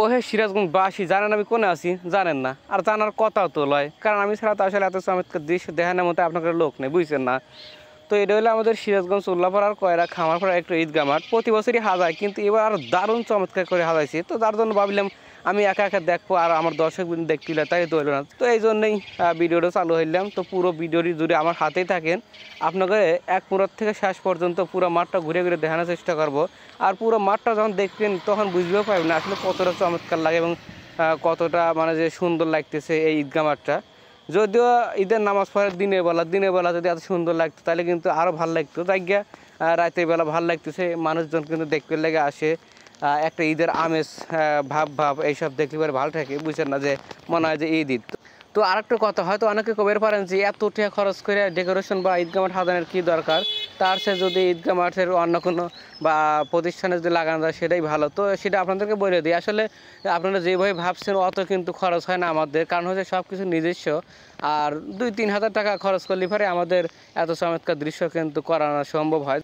ও হে সিরাজগঞ্জবাসী জানেন আমি কোনে আছি? জানেন না, আর জানার কথাও তো লয়, কারণ আমি ছাড়া তো আসলে এত চমৎকার দৃশ্য দেখানোর মতো আপনাদের লোক নেই, বুঝছেন না? তো এটা হলো আমাদের সিরাজগঞ্জ উল্লাপাড়ার কয়রা খামারপাড়া একটু ঈদগাহ মাঠ। প্রতি বছরই হাজায়, কিন্তু এবার আরও দারুণ চমৎকার করে হাজাইছি। তো যার জন্য ভাবলাম আমি একা একা দেখবো, আর আমার দর্শক দেখছিল তাই তো হইল না। তো এই জন্যই ভিডিওটা চালু হইলাম। তো পুরো ভিডিওটি জুড়ে আমার হাতেই থাকেন, আপনাকে এক মুহূর্ত থেকে শেষ পর্যন্ত পুরো মাঠটা ঘুরে ঘুরে দেখানোর চেষ্টা করব। আর পুরো মাঠটা যখন দেখবেন তখন বুঝতেও পারবেন আসলে কতটা চমৎকার লাগে এবং কতটা মানে যে সুন্দর লাগতেছে এই ঈদগাহ মাঠটা। যদিও ঈদের নামাজ পড়ার দিনের বেলা যদি এত সুন্দর লাগতো তাহলে কিন্তু আরও ভালো লাগতো। তাই গিয়া রাতের বেলা ভালো লাগতেছে, মানুষজন কিন্তু দেখতে লেগে আসে। একটা ঈদের আমেজ ভাব এইসব দেখলে পরে ভালো থাকে, বুঝছেন না? যে মনে হয় যে ঈদ। তো আরেকটা কথা, হয়তো অনেকে কবের পারেন যে এত টাকা খরচ করে ডেকোরেশন বা ঈদগাহ মাঠ সাজানোর কী দরকার, তার সে যদি ঈদগাহ মাঠের অন্য কোনো বা প্রতিষ্ঠানে যদি লাগানো যায় সেটাই ভালো। তো সেটা আপনাদেরকে বলে দিই, আসলে আপনারা যেভাবে ভাবছেন অত কিন্তু খরচ হয় না আমাদের, কারণ হচ্ছে সব কিছু নিজস্ব। আর 2-3 হাজার টাকা খরচ করলে পরে আমাদের এত চমৎকার দৃশ্য কিন্তু করানো সম্ভব হয়।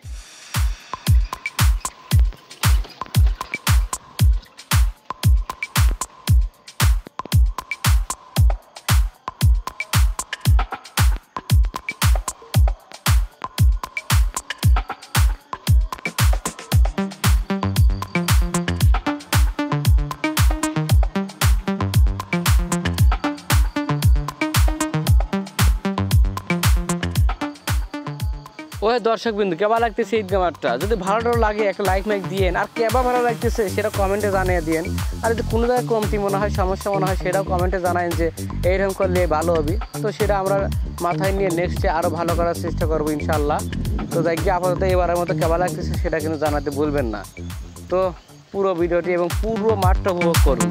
ওই দর্শক বিন্দু কেবা লাগতেছে ঈদগাহ মাঠটা? যদি ভালো লাগে একটা লাইক দিয়েন, আর কেবা ভালো লাগতেছে সেটা কমেন্টে জানিয়ে দিন। আর যদি কোনো জায়গায় কমতি মনে হয়, সমস্যা মনে হয়, সেটাও কমেন্টে জানায়েন যে এইরকম করলে ভালো হবে। তো সেটা আমরা মাথায় নিয়ে নেক্সটে আরও ভালো করার চেষ্টা করবো ইনশাল্লাহ। তো যাই গিয়ে আপাতত এবারের মতো কেবা লাগতেছে সেটা কিন্তু জানাতে ভুলবেন না। তো পুরো ভিডিওটি এবং পুরো মাঠটা উপভোগ করুন।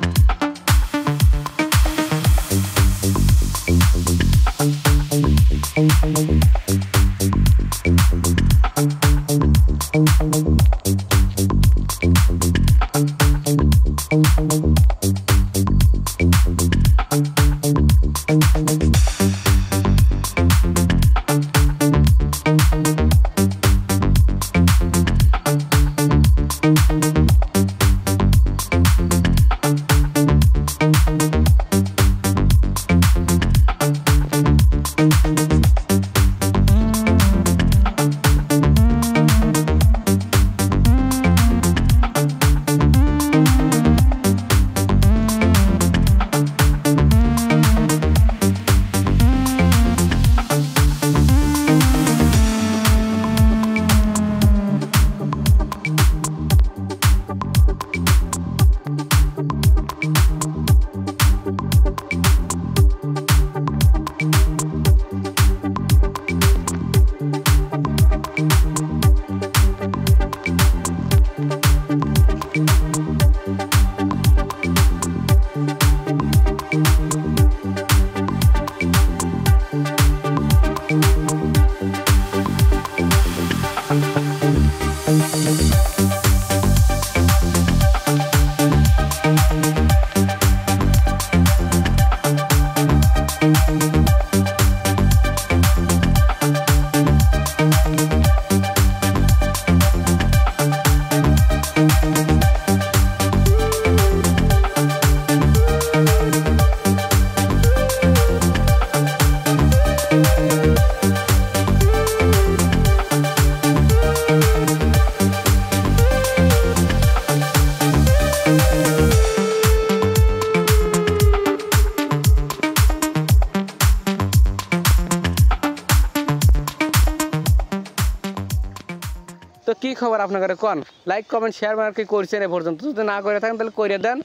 তো কী খবর আপনাদের কোন? লাইক কমেন্ট শেয়ার আর কি করছেন এ পর্যন্ত? যদি না করে থাকেন তাহলে করে দেন।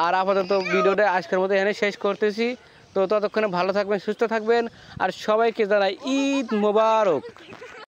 আর আপাতত ভিডিওটা আজকের মতো এখানে শেষ করতেছি। তো ততক্ষণে ভালো থাকবেন, সুস্থ থাকবেন, আর সবাইকে জানাই ঈদ মোবারক।